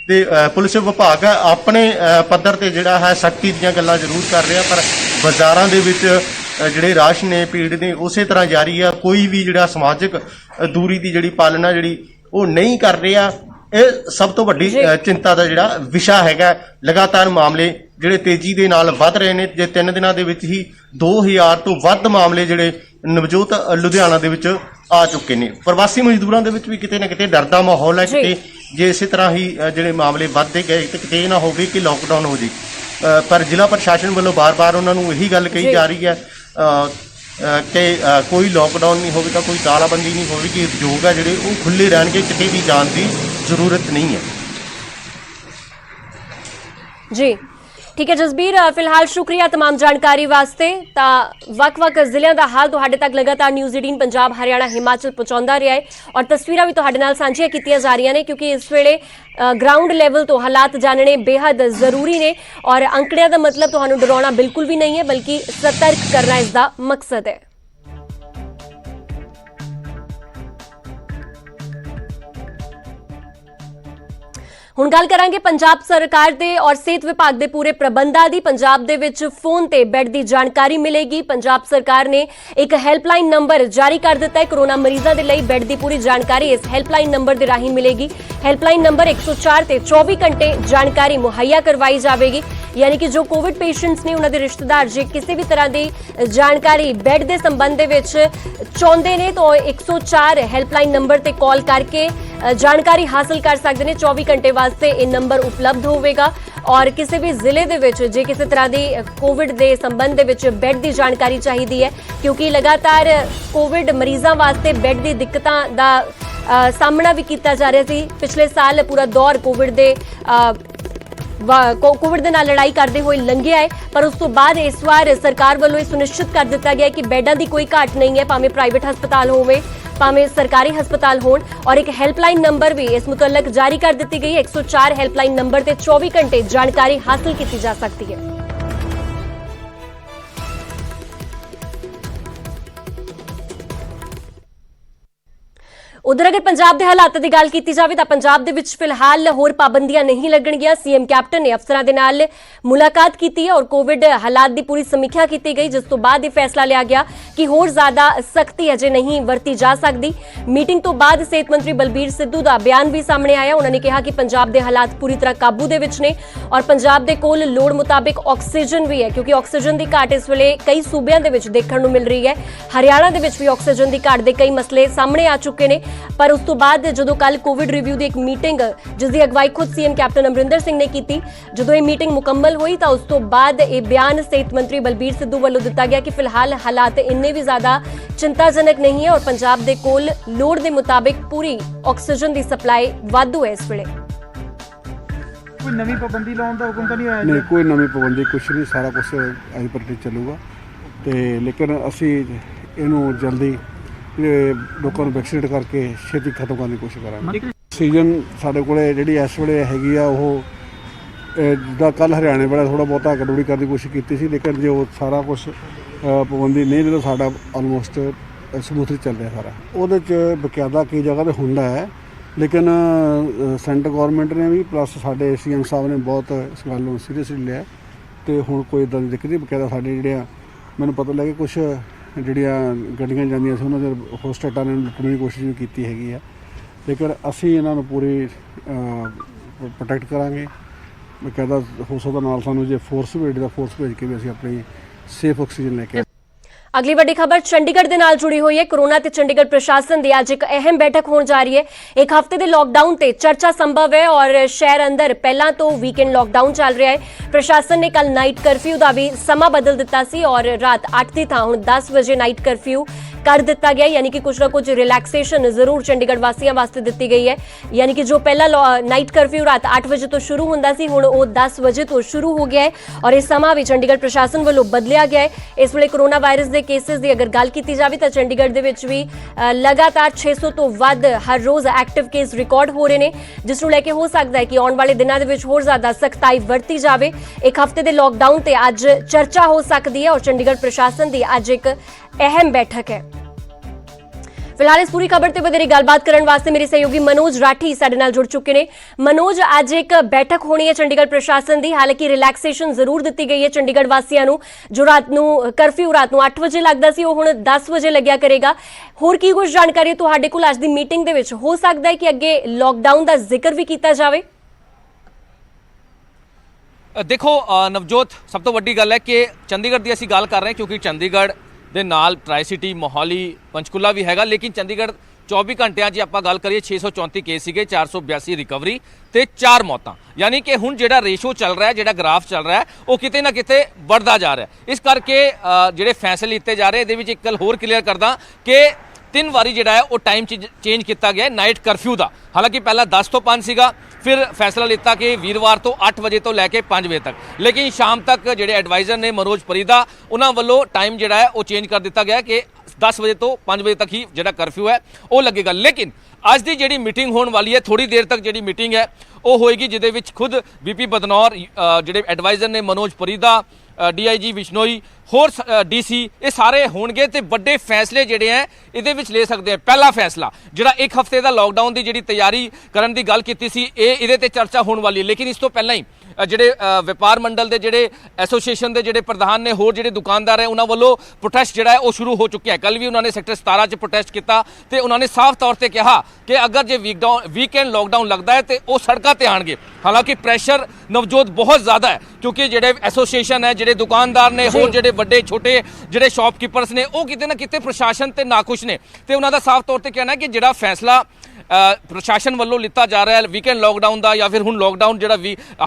ਤੇ ਪੁਲਿਸ ਵਿਭਾਗ ਹੈ ਆਪਣੇ ਪੱਧਰ ਤੇ ਜਿਹੜਾ ਹੈ ਸਖਤੀ ਦੀਆਂ ਗੱਲਾਂ ਜ਼ਰੂਰ ਕਰ ਰਿਹਾ, ਪਰ ਬਾਜ਼ਾਰਾਂ ਦੇ ਵਿੱਚ ਜਿਹੜੇ ਰਸ਼ ਨੇ ਭੀੜ ਨੇ ਉਸੇ ਤਰ੍ਹਾਂ ਜਾਰੀ ਆ। ਕੋਈ ਵੀ ਜਿਹੜਾ ਸਮਾਜਿਕ ਦੂਰੀ ਦੀ ਜਿਹੜੀ ਪਾਲਣਾ ਜਿਹੜੀ ਉਹ ਨਹੀਂ ਕਰ ਰਿਹਾ। ਇਹ ਸਭ ਤੋਂ ਵੱਡੀ ਚਿੰਤਾ ਦਾ ਜਿਹੜਾ ਵਿਸ਼ਾ ਹੈਗਾ। ਲਗਾਤਾਰ ਮਾਮਲੇ ਜਿਹੜੇ ਤੇਜ਼ੀ ਦੇ ਨਾਲ ਵੱਧ ਰਹੇ ਨੇ। ਜੇ 3 ਦਿਨਾਂ ਦੇ ਵਿੱਚ ਹੀ 2000 ਤੋਂ ਵੱਧ ਮਾਮਲੇ ਜਿਹੜੇ ਨਵਜੋਤ ਲੁਧਿਆਣਾ ਦੇ ਵਿੱਚ ਆ ਚੁੱਕੇ ਨੇ। ਪ੍ਰਵਾਸੀ ਮਜ਼ਦੂਰਾਂ ਦੇ ਵਿੱਚ ਵੀ ਕਿਤੇ ਨਾ ਕਿਤੇ ਡਰ ਦਾ ਮਾਹੌਲ ਹੈ ਕਿ ਜੇ ਇਸੇ ਤਰ੍ਹਾਂ ਹੀ ਜਿਹੜੇ ਮਾਮਲੇ ਵੱਧਦੇ ਗਏ ਤਾਂ ਕਿਤੇ ਇਹ ਨਾ ਹੋਵੇ ਕਿ ਲੋਕਡਾਊਨ ਹੋ ਜੇ। ਪਰ ਜ਼ਿਲ੍ਹਾ ਪ੍ਰਸ਼ਾਸਨ ਵੱਲੋਂ ਬਾਰ-ਬਾਰ ਉਹਨਾਂ ਨੂੰ ਇਹੀ ਗੱਲ ਕਹੀ ਜਾ ਰਹੀ ਹੈ ਕਿ ਕੋਈ ਲੋਕਡਾਊਨ ਨਹੀਂ ਹੋਵੇਗਾ, ਕੋਈ ਤਾਲਾਬੰਦੀ ਨਹੀਂ ਹੋਵੇਗੀ। ਉਦਯੋਗ ਆ ਜਿਹੜੇ ਉਹ ਖੁੱਲ੍ਹੇ ਰਹਿਣਗੇ, ਕਿਤੇ ਵੀ ਜਾਣ ਦੀ ਜ਼ਰੂਰਤ ਨਹੀਂ ਹੈ। ਜੀ ठीक है जसबीर, फिलहाल शुक्रिया तमाम जानकारी वास्ते। वक-वक जिलियां दा हाल तुहाडे तक लगातार न्यूज़ 18 पंजाब हरियाणा हिमाचल पहुंचाउंदा रहा है और तस्वीरां भी तुहाडे नाल सांझियां कीतियां जा रही ने क्योंकि इस वेले ग्राउंड लैवल तो हालात जानने बेहद जरूरी ने और अंकड़ियां दा मतलब तुहानूं डराउणा बिल्कुल भी नहीं है बल्कि सतर्क करना इसका मकसद है। ਹੁਣ ਗੱਲ ਕਰਾਂਗੇ ਪੰਜਾਬ ਸਰਕਾਰ ਦੇ ਔਰ ਸਿਹਤ ਵਿਭਾਗ ਦੇ ਪੂਰੇ ਪ੍ਰਬੰਧਾਂ ਦੀ। ਪੰਜਾਬ ਦੇ ਵਿੱਚ ਫੋਨ ਤੇ ਬੈੱਡ ਦੀ ਜਾਣਕਾਰੀ ਮਿਲੇਗੀ। ਪੰਜਾਬ ਸਰਕਾਰ ਨੇ ਇੱਕ ਹੈਲਪਲਾਈਨ ਨੰਬਰ ਜਾਰੀ ਕਰ ਦਿੱਤਾ ਹੈ। ਕੋਰੋਨਾ ਮਰੀਜ਼ਾਂ ਦੇ ਲਈ ਬੈੱਡ ਦੀ ਪੂਰੀ ਜਾਣਕਾਰੀ ਇਸ ਹੈਲਪਲਾਈਨ ਨੰਬਰ ਦੇ ਰਾਹੀਂ ਮਿਲੇਗੀ। ਹੈਲਪਲਾਈਨ ਨੰਬਰ 104 ਤੇ 24 ਘੰਟੇ ਜਾਣਕਾਰੀ ਮੁਹੱਈਆ ਕਰਵਾਈ ਜਾਵੇਗੀ। यानी कि जो कोविड पेशेंट्स ने उन्होंने रिश्तेदार जे किसी भी तरह की जानकारी बैड के संबंध चाहते हैं तो 104 हैल्पलाइन नंबर ते कॉल करके जानकारी हासिल कर सकते हैं। 24 घंटे वास्ते ये नंबर उपलब्ध होगा और किसी भी जिले दे विच जे किसी तरह की कोविड के संबंध बैड की जानकारी चाहिए है क्योंकि लगातार कोविड मरीजों वास्ते बैड की दिक्कतों का सामना भी किया जा रहा है। पिछले साल पूरा दौर कोविड के कोविड के नाल लड़ाई करते हुए लंघिया है पर उस तो बाद इस बार सरकार वालों सुनिश्चित कर दिता गया कि बैडा की कोई घाट नहीं है, भावें प्राइवेट हस्पताल होवे भावें सरकारी हस्पताल होण। और एक हैल्पलाइन नंबर भी इस मुतल्लक जारी कर दी गई है। 104 हैल्पलाइन नंबर से 24 घंटे जानकारी हासिल की जा सकती है। उधर अगर पंजाब के हालात की गल की जाए तो पंजाब दे विच फिलहाल होर पाबंदियां नहीं लगणगियां। सीएम कैप्टन ने अफसरां दे नाल मुलाकात की है और कोविड हालात की पूरी समीक्षा की गई जिस तो बाद यह फैसला लिया गया कि होर ज्यादा सख्ती अजे नहीं वरती जा सकती। मीटिंग तो बाद सेहत मंत्री बलबीर सिद्धू का बयान भी सामने आया। उन्होंने कहा कि पंजाब के हालात पूरी तरह काबू दे विच ने और पंजाब के कोल लोड़ मुताबिक ऑक्सीजन भी है क्योंकि ऑक्सीजन की घाट इस वेले कई सूबियां दे विच देखण नूं मिल रही है। हरियाणा दे विच भी ऑक्सीजन की घाट के कई मसले सामने आ चुके हैं पर उस तो बाद जो कल कोविड रिव्यू की एक मीटिंग जिसकी अगवाई खुद सीएम कैप्टन अमरिंदर सिंह ने की, जो ये मीटिंग मुकम्मल हुई तो उस तो बाद ये बयान सेहत मंत्री बलबीर सिद्धू वालों दिता गया कि फिलहाल हालात इन्ने भी ज्यादा चिंताजनक नहीं है और पंजाब के कोल लोड़ के मुताबिक पूरी ऑक्सीजन की सप्लाई वाधू है। इस वेले कोई नवी पाबंदी लाने का हुक्म तो नहीं आया? नहीं, कोई नवी पाबंदी कुछ नहीं, सारा कुछ अज पर चलूगा तो लेकिन असी इनू जल्दी लोगों को वैक्सीनेट करके छेती खत्म करने की कोशिश करेंगे। ऑक्सीजन साढ़े को जी इस वे हैगी आ जिदा कल हरियाणे वाले थोड़ा बहुता गड़बड़ी करने की कोशिश की लेकिन जो सारा कुछ पाबंदी नहीं तो साढ़ा ऑलमोस्ट समूथली चल रहा सारा। वो बकायदा कई जगह तो होंदा है लेकिन सेंटर गौरमेंट ने भी प्लस साढ़े सीएम साहब ने बहुत इस गल को सीरीयसली लिया तो हुण कोई इदां दी दिक्कत नहीं। बकायदा साढ़े जिहड़े मैनूं पता लगे कुछ ਜਿਹੜੀਆਂ ਗੱਡੀਆਂ ਜਾਂਦੀਆਂ ਸੀ ਉਹਨਾਂ ਦੇ ਹੋਸਟੇਟਾਂ ਨੇ ਲੁੱਟਣ ਦੀ ਕੋਸ਼ਿਸ਼ ਵੀ ਕੀਤੀ ਹੈਗੀ ਆ ਲੇਕਿਨ ਅਸੀਂ ਇਹਨਾਂ ਨੂੰ ਪੂਰੀ ਪ੍ਰੋਟੈਕਟ ਕਰਾਂਗੇ। ਬਕਾਇਦਾ ਹੋ ਸਕਦਾ ਨਾਲ ਸਾਨੂੰ ਜੇ ਫੋਰਸ ਭੇਜ ਕੇ ਵੀ ਅਸੀਂ ਆਪਣੀ ਸੇਫ ਆਕਸੀਜਨ ਲੈ ਕੇ। अगली वड्डी खबर चंडीगढ़ के नाल जुड़ी हुई है। कोरोना ते चंडीगढ़ प्रशासन की अज एक अहम बैठक होने जा रही है। एक हफ्ते के लॉकडाउन ते चर्चा संभव है और शहर अंदर पहला तो वीकेंड लॉकडाउन चल रहा है। प्रशासन ने कल नाइट कर्फ्यू का भी समा बदल दिता सी और रात 8 की थां हुण 10 बजे नाइट कर्फ्यू कर दिता गया यानी कि कुछ ना कुछ रिलैक्सेशन जरूर चंडीगढ़ वासियों वास्ते दी गई है। यानी कि जो पहला नाइट कर्फ्यू रात 8 बजे तो शुरू होंदा सी हुण वो 10 बजे तो शुरू हो गया है और इस समा भी चंडीगढ़ प्रशासन वालों बदलिया गया है। इस वेले कोरोना वायरस के केसेस की अगर गल की जाए तो चंडीगढ़ दे विच भी लगातार 600 तो वध हर रोज़ एक्टिव केस रिकॉर्ड हो रहे हैं जिसनूं लैके हो सकता है कि आने वाले दिनों के होर ज़्यादा सख्ताई वरती जाए। एक हफ्ते के लॉकडाउन से अज चर्चा हो सकती है और चंडीगढ़ प्रशासन की अज एक अहम बैठक है। ਫਿਲਹਾਲ ਇਸ ਪੂਰੀ ਖਬਰ ਤੇ ਵਧੇਰੇ ਗੱਲਬਾਤ ਕਰਨ ਵਾਸਤੇ ਮੇਰੇ ਸਹਿਯੋਗੀ ਮਨੋਜ ਰਾਠੀ ਸਾਡੇ ਨਾਲ ਜੁੜ ਚੁੱਕੇ ਨੇ। ਮਨੋਜ, ਅੱਜ ਇੱਕ ਬੈਠਕ ਹੋਣੀ ਹੈ ਚੰਡੀਗੜ੍ਹ ਪ੍ਰਸ਼ਾਸਨ ਦੀ, ਹਾਲਾਂਕਿ ਰਿਲੈਕਸੇਸ਼ਨ ਜ਼ਰੂਰ ਦਿੱਤੀ ਗਈ ਹੈ ਚੰਡੀਗੜ੍ਹ ਵਾਸੀਆਂ ਨੂੰ। ਜੋ ਰਾਤ ਨੂੰ ਕਰਫਿਊ ਰਾਤ ਨੂੰ 8 ਵਜੇ ਲੱਗਦਾ ਸੀ, ਉਹ ਹੁਣ 10 ਵਜੇ ਲੱਗਿਆ ਕਰੇਗਾ। ਹੋਰ ਕੀ ਕੁਝ ਜਾਣਕਾਰੀ ਤੁਹਾਡੇ ਕੋਲ ਅੱਜ ਦੀ ਮੀਟਿੰਗ ਦੇ ਵਿੱਚ? ਹੋ ਸਕਦਾ ਹੈ ਕਿ ਅੱਗੇ ਲੋਕਡਾਊਨ ਦਾ ਜ਼ਿਕਰ ਵੀ ਕੀਤਾ ਜਾਵੇ। देखो नवजोत, सब तो वड्डी गल है कि चंडीगढ़ की असीं गल कर रहे हैं क्योंकि चंडीगढ़ ਦੇ ਨਾਲ ਟਰਾਈ ਸਿਟੀ, ਮੋਹਾਲੀ, ਪੰਚਕੂਲਾ ਵੀ ਹੈਗਾ। ਲੇਕਿਨ ਚੰਡੀਗੜ੍ਹ 24 ਘੰਟਿਆਂ 'ਚ ਆਪਾਂ ਗੱਲ ਕਰੀਏ 634 ਕੇਸ ਸੀਗੇ, 482 ਰਿਕਵਰੀ ਤੇ 4 ਮੌਤਾਂ। ਯਾਨੀ ਕਿ ਹੁਣ ਜਿਹੜਾ ਰੇਸ਼ੋ ਚੱਲ ਰਿਹਾ ਹੈ, ਜਿਹੜਾ ਗ੍ਰਾਫ ਚੱਲ ਰਿਹਾ ਹੈ, ਉਹ ਕਿਤੇ ਨਾ ਕਿਤੇ ਵੱਧਦਾ ਜਾ ਰਿਹਾ ਹੈ। ਇਸ ਕਰਕੇ ਜਿਹੜੇ ਫੈਸਲੇ ਲਿੱਤੇ ਜਾ ਰਹੇ, ਇਹਦੇ ਵਿੱਚ ਇੱਕ ਗੱਲ ਹੋਰ ਕਲੀਅਰ ਕਰਦਾ ਕਿ 3 ਵਾਰੀ ਜਿਹੜਾ ਹੈ ਉਹ ਟਾਈਮ ਚੇਂਜ ਕੀਤਾ ਗਿਆ ਨਾਈਟ ਕਰਫਿਊ ਦਾ। ਹਾਲਾਂਕਿ ਪਹਿਲਾਂ 10 ਤੋਂ 5 ਸੀਗਾ, ਫਿਰ ਫੈਸਲਾ ਲਿੱਤਾ ਕਿ ਵੀਰਵਾਰ ਤੋਂ 8 ਵਜੇ ਤੋਂ ਲੈ ਕੇ 5 ਵਜੇ ਤੱਕ। ਲੇਕਿਨ ਸ਼ਾਮ ਤੱਕ ਜਿਹੜੇ ਐਡਵਾਈਜ਼ਰ ਨੇ ਮਨੋਜ ਪਰੀਦਾ, ਉਹਨਾਂ ਵੱਲੋਂ ਟਾਈਮ ਜਿਹੜਾ ਹੈ ਉਹ ਚੇਂਜ ਕਰ ਦਿੱਤਾ ਗਿਆ ਕਿ 10 ਵਜੇ ਤੋਂ 5 ਵਜੇ ਤੱਕ ਹੀ ਜਿਹੜਾ ਕਰਫਿਊ ਹੈ ਉਹ ਲੱਗੇਗਾ। ਲੇਕਿਨ ਅੱਜ ਦੀ ਜਿਹੜੀ ਮੀਟਿੰਗ ਹੋਣ ਵਾਲੀ ਹੈ, ਥੋੜੀ ਦੇਰ ਤੱਕ ਜਿਹੜੀ ਮੀਟਿੰਗ ਹੈ ਉਹ ਹੋਏਗੀ, ਜਿਹਦੇ ਵਿੱਚ ਖੁਦ ਬੀਪੀ ਬਦਨੌਰ, ਜਿਹੜੇ ਐਡਵਾਈਜ਼ਰ ਨੇ ਮਨੋਜ ਪਰੀਦਾ, DIG ਵਿਸ਼ਨੋਈ, ਹੋਰ DC, ਇਹ ਸਾਰੇ ਹੋਣਗੇ ਤੇ ਵੱਡੇ ਫੈਸਲੇ ਜਿਹੜੇ ਹੈ ਇਹਦੇ ਵਿੱਚ ਲੈ ਸਕਦੇ ਆ। ਪਹਿਲਾ ਫੈਸਲਾ ਜਿਹੜਾ 1 ਹਫ਼ਤੇ ਦਾ ਲੋਕਡਾਊਨ ਦੀ ਜਿਹੜੀ ਤਿਆਰੀ ਕਰਨ ਦੀ ਗੱਲ ਕੀਤੀ ਸੀ, ਇਹਦੇ ਤੇ ਚਰਚਾ ਹੋਣ ਵਾਲੀ ਹੈ। ਲੇਕਿਨ ਇਸ ਤੋਂ ਪਹਿਲਾਂ ਹੀ ਜਿਹੜੇ ਵਪਾਰ ਮੰਡਲ ਦੇ ਜਿਹੜੇ ਐਸੋਸੀਏਸ਼ਨ ਦੇ ਜਿਹੜੇ ਪ੍ਰਧਾਨ ਨੇ, ਹੋਰ ਜਿਹੜੇ ਦੁਕਾਨਦਾਰ ਹੈ, ਉਹਨਾਂ ਵੱਲੋਂ ਪ੍ਰੋਟੈਸਟ ਜਿਹੜਾ ਹੈ ਉਹ ਸ਼ੁਰੂ ਹੋ ਚੁੱਕਿਆ ਹੈ। ਕੱਲ ਵੀ ਉਹਨਾਂ ਨੇ ਸੈਕਟਰ 17 'ਚ ਪ੍ਰੋਟੈਸਟ ਕੀਤਾ ਤੇ ਉਹਨਾਂ ਨੇ ਸਾਫ਼ ਤੌਰ ਤੇ ਕਿਹਾ ਕਿ ਅਗਰ ਜੇ ਵੀਕਐਂਡ ਲੋਕਡਾਊਨ ਲੱਗਦਾ ਹੈ ਤੇ ਉਹ ਸੜਕਾਂ ਤੇ ਆਣਗੇ। ਹਾਲਾਂਕਿ ਪ੍ਰੈਸ਼ਰ ਨਵਜੋਤ ਬਹੁਤ ਜ਼ਿਆਦਾ ਹੈ ਕਿਉਂਕਿ ਜਿਹੜੇ ਐਸੋਸੀਏਸ਼ਨ ਹੈ, ਜਿਹੜੇ ਦੁਕਾਨਦਾਰ ਨੇ, ਹੋਰ ਜਿਹੜੇ ਵੱਡੇ ਛੋਟੇ ਜਿਹੜੇ ਸ਼ਾਪਕੀਪਰਸ ਨੇ, ਉਹ ਕਿਤੇ ਨਾ ਕਿਤੇ ਪ੍ਰਸ਼ਾਸਨ ਤੇ ਨਾਖੁਸ਼ ਨੇ ਤੇ ਉਹਨਾਂ ਦਾ ਸਾਫ਼ ਤੌਰ ਤੇ ਕਹਿਣਾ ਹੈ ਕਿ ਜਿਹੜਾ ਫੈਸਲਾ ਪ੍ਰਸ਼ਾਸਨ ਵੱਲੋਂ ਲਿੱਤਾ ਜਾ ਰਿਹਾ ਹੈ ਵੀਕਐਂਡ ਲੋਕਡਾਊਨ ਦਾ, ਜਾਂ ਫਿਰ ਹੁਣ ਲੋਕਡਾਊਨ ਜਿਹੜਾ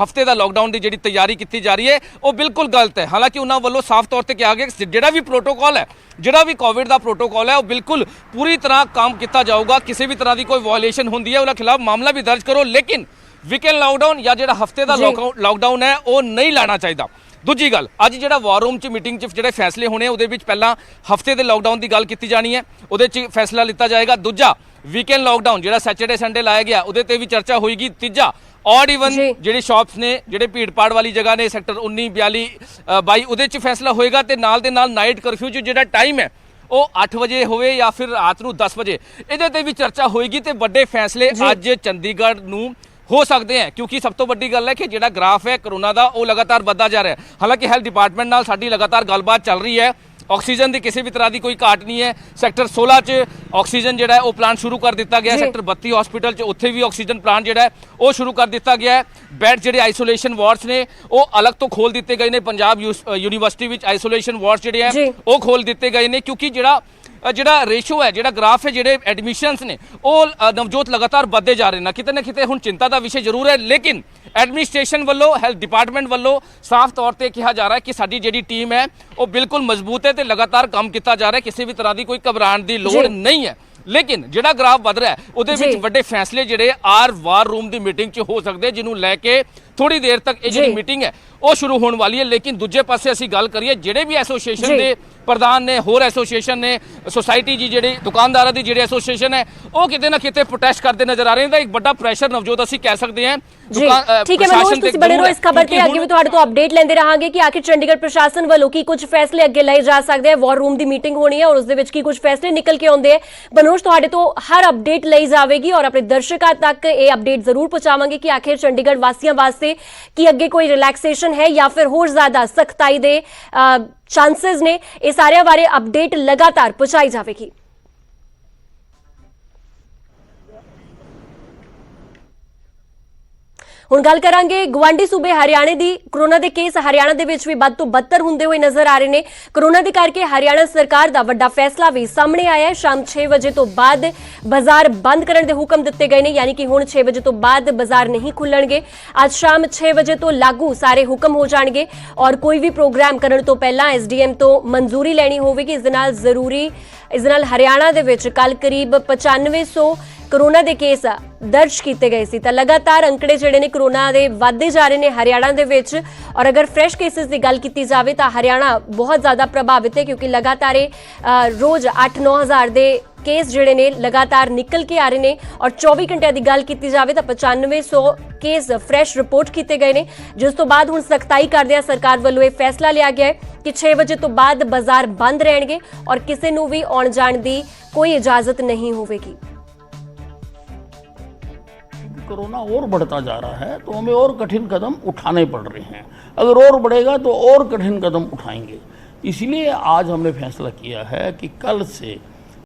ਹਫ਼ਤੇ ਦਾ ਲੋਕਡਾਊਨ ਦੀ ਜਿਹੜੀ ਤਿਆਰੀ ਕੀਤੀ ਜਾ ਰਹੀ ਹੈ, ਉਹ ਬਿਲਕੁਲ ਗਲਤ ਹੈ। ਹਾਲਾਂਕਿ ਉਹਨਾਂ ਵੱਲੋਂ ਸਾਫ਼ ਤੌਰ ਤੇ ਕਿਹਾ ਗਿਆ ਕਿ ਜਿਹੜਾ ਵੀ ਪ੍ਰੋਟੋਕਾਲ ਹੈ, ਜਿਹੜਾ ਵੀ ਕੋਵਿਡ ਦਾ ਪ੍ਰੋਟੋਕਾਲ ਹੈ, ਉਹ ਬਿਲਕੁਲ ਪੂਰੀ ਤਰ੍ਹਾਂ ਕੰਮ ਕੀਤਾ ਜਾਊਗਾ। ਕਿਸੇ ਵੀ ਤਰ੍ਹਾਂ ਦੀ ਕੋਈ ਵਾਇਓਲੇਸ਼ਨ ਹੁੰਦੀ ਹੈ, ਉਹਨਾਂ ਖਿਲਾਫ ਮਾਮਲਾ ਵੀ ਦਰਜ ਕਰੋ। ਲੇਕਿਨ ਵੀਕਐਂਡ ਲਾਕਡਾਊਨ ਜਾਂ ਜਿਹੜਾ ਹਫ਼ਤੇ ਦਾ ਲਾਕਡਾਊਨ ਹੈ ਉਹ ਨਹੀਂ ਲਾਣਾ ਚਾਹੀਦਾ। ਦੂਜੀ ਗੱਲ, ਅੱਜ ਜਿਹੜਾ ਵਾਰ ਰੂਮ 'ਚ ਮੀਟਿੰਗ 'ਚ ਜਿਹੜੇ ਫੈਸਲੇ ਹੋਣੇ, ਉਹਦੇ ਵਿੱਚ ਪਹਿਲਾਂ ਹਫ਼ਤੇ ਦੇ ਲਾਕਡਾਊਨ ਦੀ ਗੱਲ ਕੀਤੀ ਜਾਣੀ ਹੈ, ਉਹਦੇ 'ਚ ਫੈਸਲਾ ਲਿੱਤਾ ਜਾਏਗਾ। ਦੂਜਾ, ਵੀਕਐਂਡ ਲਾਕਡਾਊਨ ਜਿਹੜਾ ਸੈਟਰਡੇ ਸੰਡੇ ਲਾਇਆ ਗਿਆ, ਉਹਦੇ ਤੇ ਵੀ ਚਰਚਾ ਹੋਏਗੀ। ਤੀਜਾ, ਔਡ ਇਵਨ ਜਿਹੜੇ ਸ਼ਾਪਸ ਨੇ, ਜਿਹੜੇ ਭੀੜ ਭਾੜ ਵਾਲੀ ਜਗ੍ਹਾ ਨੇ, ਸੈਕਟਰ 19, 42, 22, ਉਹਦੇ 'ਚ ਫੈਸਲਾ ਹੋਏਗਾ। ਤੇ ਨਾਲ ਦੇ ਨਾਲ ਨਾਈਟ ਕਰਫਿਊ 'ਚ ਜਿਹੜਾ ਟਾਈਮ ਹੈ ਉਹ 8 ਵਜੇ ਹੋਵੇ ਜਾਂ ਫਿਰ ਰਾਤ ਨੂੰ 10 ਵਜੇ, ਇਹਦੇ ਤੇ ਵੀ ਚਰਚਾ ਹੋਏਗੀ। ਤੇ ਵੱਡੇ ਫੈਸਲੇ ਅੱਜ ਚੰਡੀਗੜ੍ਹ ਨੂੰ ਹੋ ਸਕਦੇ ਹੈ ਕਿਉਂਕਿ ਸਭ ਤੋਂ ਵੱਡੀ ਗੱਲ ਹੈ ਕਿ ਜਿਹੜਾ ਗ੍ਰਾਫ ਹੈ ਕਰੋਨਾ ਦਾ, ਉਹ ਲਗਾਤਾਰ ਵੱਧਦਾ ਜਾ ਰਿਹਾ ਹੈ। ਹਾਲਾਂਕਿ ਹੈਲਥ ਡਿਪਾਰਟਮੈਂਟ ਨਾਲ ਸਾਡੀ ਲਗਾਤਾਰ ਗੱਲਬਾਤ ਚੱਲ ਰਹੀ ਹੈ। ਆਕਸੀਜਨ ਦੀ ਕਿਸੇ ਵੀ ਤਰ੍ਹਾਂ ਦੀ ਕੋਈ ਘਾਟ ਨਹੀਂ ਹੈ। ਸੈਕਟਰ 16 'ਚ ਆਕਸੀਜਨ ਜਿਹੜਾ ਹੈ ਉਹ ਪਲਾਂਟ ਸ਼ੁਰੂ ਕਰ ਦਿੱਤਾ ਗਿਆ। ਸੈਕਟਰ 32 ਹਸਪੀਟਲ 'ਚ ਉੱਥੇ ਵੀ ਆਕਸੀਜਨ ਪਲਾਂਟ ਜਿਹੜਾ ਹੈ ਉਹ ਸ਼ੁਰੂ ਕਰ ਦਿੱਤਾ ਗਿਆ ਹੈ। ਬੈੱਡ ਜਿਹੜੇ ਆਈਸੋਲੇਸ਼ਨ ਵਾਰਡਸ ਨੇ ਉਹ ਅਲੱਗ ਤੋਂ ਖੋਲ ਦਿੱਤੇ ਗਏ ਨੇ। ਪੰਜਾਬ ਯੂਨੀਵਰਸਿਟੀ ਵਿੱਚ ਆਈਸੋਲੇਸ਼ਨ ਵਾਰਡਸ ਜਿਹੜੇ ਹੈ ਉਹ ਖੋਲ ਦਿੱਤੇ ਗਏ ਨੇ ਕਿਉਂਕਿ ਜਿਹੜਾ ਰੇਸ਼ੋ ਹੈ, ਜਿਹੜਾ ਗ੍ਰਾਫ ਹੈ, ਜਿਹੜੇ ਐਡਮਿਸ਼ਨਸ ਨੇ, ਉਹ ਨਵਜੋਤ ਲਗਾਤਾਰ ਵੱਧਦੇ ਜਾ ਰਹੇ ਨੇ। ਕਿਤੇ ਨਾ ਕਿਤੇ ਹੁਣ ਚਿੰਤਾ ਦਾ ਵਿਸ਼ੇ ਜ਼ਰੂਰ ਹੈ। ਲੇਕਿਨ ਐਡਮਿਨਿਸਟ੍ਰੇਸ਼ਨ ਵੱਲੋਂ, ਹੈਲਥ ਡਿਪਾਰਟਮੈਂਟ ਵੱਲੋਂ ਸਾਫ਼ ਤੌਰ ਤੇ ਕਿਹਾ ਜਾ ਰਿਹਾ ਹੈ ਕਿ ਸਾਡੀ ਜਿਹੜੀ ਟੀਮ ਹੈ ਉਹ ਬਿਲਕੁਲ ਮਜ਼ਬੂਤ ਹੈ ਤੇ ਲਗਾਤਾਰ ਕੰਮ ਕੀਤਾ ਜਾ ਰਿਹਾ ਹੈ। ਕਿਸੇ ਵੀ ਤਰ੍ਹਾਂ ਦੀ ਕੋਈ ਘਬਰਾਉਣ ਦੀ ਲੋੜ ਨਹੀਂ ਹੈ। ਲੇਕਿਨ ਜਿਹੜਾ ਗ੍ਰਾਫ ਵੱਧ ਰਿਹਾ ਹੈ ਉਹਦੇ ਵਿੱਚ ਵੱਡੇ ਫੈਸਲੇ ਜਿਹੜੇ ਵਾਰ ਰੂਮ ਦੀ ਮੀਟਿੰਗ 'ਚ ਹੋ ਸਕਦੇ, ਜਿਹਨੂੰ ਲੈ ਕੇ ਥੋੜੀ ਦੇਰ ਤੱਕ ਇਹ ਜਿਹੜੀ ਮੀਟਿੰਗ ਹੈ ਉਹ ਸ਼ੁਰੂ ਹੋਣ ਵਾਲੀ ਹੈ। ਲੇਕਿਨ ਦੂਜੇ ਪਾਸੇ ਅਸੀਂ ਗੱਲ ਕਰੀਏ, ਜਿਹੜੇ ਵੀ ਐਸੋਸੀਏਸ਼ਨ ਦੇ ਪ੍ਰਧਾਨ ਨੇ, ਹੋਰ ਐਸੋਸੀਏਸ਼ਨ ਨੇ, ਸੋਸਾਇਟੀ ਜੀ, ਜਿਹੜੇ ਦੁਕਾਨਦਾਰਾਂ ਦੀ ਜਿਹੜੀ ਐਸੋਸੀਏਸ਼ਨ ਹੈ, ਉਹ ਕਿਤੇ ਨਾ ਕਿਤੇ ਪ੍ਰੋਟੈਸਟ ਕਰਦੇ ਨਜ਼ਰ ਆ ਰਹੇ ਨੇ। ਤਾਂ ਇੱਕ ਵੱਡਾ ਪ੍ਰੈਸ਼ਰ ਨਵਜੋਤ ਅਸੀਂ ਕਹਿ ਸਕਦੇ ਹਾਂ ਠੀਕ ਹੈ ਮਨੋਜ, ਤੁਸੀਂ ਬਣੇ ਰਹੋ ਇਸ ਖਬਰ ਤੇ, ਅੱਗੇ ਵੀ ਤੁਹਾਡੇ ਤੋਂ ਅਪਡੇਟ ਲੈਂਦੇ ਰਹਾਂਗੇ ਕਿ ਆਖਿਰ ਚੰਡੀਗੜ੍ਹ ਪ੍ਰਸ਼ਾਸਨ ਵੱਲੋਂ ਕੀ ਕੁਝ ਫੈਸਲੇ ਅੱਗੇ ਲਏ ਜਾ ਸਕਦੇ ਆ। ਵਾਰ ਰੂਮ ਦੀ ਮੀਟਿੰਗ ਹੋਣੀ ਹੈ ਔਰ ਉਸ ਦੇ ਵਿੱਚ ਕੀ ਕੁਝ ਫੈਸਲੇ ਨਿਕਲ ਕੇ ਆਉਂਦੇ ਆ। ਮਨੋਜ, ਤੁਹਾਡੇ ਤੋਂ ਹਰ ਅਪਡੇਟ ਲਈ ਜਾਵੇਗੀ ਔਰ ਆਪਣੇ ਦਰਸ਼ਕਾਂ ਤੱਕ ਇਹ ਅਪਡੇਟ ਜ਼ਰੂਰ ਪਹੁੰਚਾਵਾਂਗੇ ਕਿ ਆਖਿਰ ਚੰਡੀਗੜ੍ਹ ਵਾਸੀਆਂ ਵਾਸਤੇ ਕੀ ਅੱਗੇ ਕੋਈ ਰਿਲੈਕਸੇਸ਼ਨ ਹੈ ਜਾਂ ਫਿਰ ਹੋਰ ਜ਼ਿਆਦਾ ਸਖਤਾਈ ਦੇ ਚਾਂਸਸ ਨੇ। ਇਹ ਸਾਰਿਆਂ ਬਾਰੇ ਅਪਡੇਟ ਲਗਾਤਾਰ ਪਹੁੰਚਾਈ ਜਾਵੇਗੀ। ਹੁਣ ਗੱਲ ਕਰਾਂਗੇ ਗਵਾਂਢੀ ਸੂਬੇ ਹਰਿਆਣੇ ਦੀ। ਕਰੋਨਾ ਦੇ ਕੇਸ ਹਰਿਆਣਾ ਦੇ ਵਿੱਚ ਵੀ ਵੱਧ ਤੋਂ ਬੱਤਰ ਹੁੰਦੇ ਹੋਏ ਨਜ਼ਰ ਆ ਰਹੇ ਨੇ। ਕਰੋਨਾ ਦੇ ਕਰਕੇ ਹਰਿਆਣਾ ਸਰਕਾਰ ਦਾ ਵੱਡਾ ਫੈਸਲਾ ਵੀ ਸਾਹਮਣੇ ਆਇਆ ਹੈ। ਸ਼ਾਮ 6 ਵਜੇ ਤੋਂ ਬਾਅਦ ਬਾਜ਼ਾਰ ਬੰਦ ਕਰਨ ਦੇ ਹੁਕਮ ਦਿੱਤੇ ਗਏ ਨੇ, ਯਾਨੀ ਕਿ ਹੁਣ 6 ਵਜੇ ਤੋਂ ਬਾਅਦ ਬਾਜ਼ਾਰ ਨਹੀਂ ਖੁੱਲਣਗੇ। ਅੱਜ ਸ਼ਾਮ 6 ਵਜੇ ਤੋਂ ਲਾਗੂ ਸਾਰੇ ਹੁਕਮ ਹੋ ਜਾਣਗੇ ਔਰ ਕੋਈ ਵੀ ਪ੍ਰੋਗਰਾਮ ਕਰਨ ਤੋਂ ਪਹਿਲਾਂ SDM ਤੋਂ ਮਨਜ਼ੂਰੀ ਲੈਣੀ ਹੋਵੇਗੀ। ਇਸ ਦੇ ਨਾਲ ਹਰਿਆਣਾ ਦੇ ਵਿੱਚ ਕੱਲ ਕਰੀਬ 9500 ਕਰੋਨਾ ਦੇ ਕੇਸ ਦਰਜ ਕੀਤੇ ਗਏ ਸੀ। ਤਾਂ ਲਗਾਤਾਰ ਅੰਕੜੇ ਜਿਹੜੇ ਨੇ ਕਰੋਨਾ ਦੇ ਵੱਧਦੇ ਜਾ ਰਹੇ ਨੇ ਹਰਿਆਣਾ ਦੇ ਵਿੱਚ। ਔਰ ਅਗਰ ਫਰੈਸ਼ ਕੇਸਿਸ ਦੀ ਗੱਲ ਕੀਤੀ ਜਾਵੇ ਤਾਂ ਹਰਿਆਣਾ ਬਹੁਤ ਜ਼ਿਆਦਾ ਪ੍ਰਭਾਵਿਤ ਹੈ ਕਿਉਂਕਿ ਲਗਾਤਾਰ ਰੋਜ਼ 8-9 ਹਜ਼ਾਰ ਦੇ ਕੇਸ ਜਿਹੜੇ ਨੇ ਲਗਾਤਾਰ ਨਿਕਲ ਕੇ ਆ ਰਹੇ ਨੇ। ਔਰ 24 ਘੰਟਿਆਂ ਦੀ ਗੱਲ ਕੀਤੀ ਜਾਵੇ ਤਾਂ 9500 ਕੇਸ ਫਰੈਸ਼ ਰਿਪੋਰਟ ਕੀਤੇ ਗਏ ਨੇ, ਜਿਸ ਤੋਂ ਬਾਅਦ ਹੁਣ ਸਖਤਾਈ ਕਰਦਿਆਂ ਸਰਕਾਰ ਵੱਲੋਂ ਇਹ ਫੈਸਲਾ ਲਿਆ ਗਿਆ ਹੈ ਕਿ 6 ਵਜੇ ਤੋਂ ਬਾਅਦ ਬਾਜ਼ਾਰ ਬੰਦ ਰਹਿਣਗੇ ਔਰ ਕਿਸੇ ਨੂੰ ਵੀ ਆਉਣ ਜਾਣ ਦੀ ਕੋਈ ਇਜਾਜ਼ਤ नहीं होगी। कोरोना और बढ़ता जा रहा है तो हमें और कठिन कदम उठाने पड़ रहे हैं, अगर और बढ़ेगा तो और कठिन कदम उठाएंगे। इसलिए आज हमने फैसला किया है कि कल से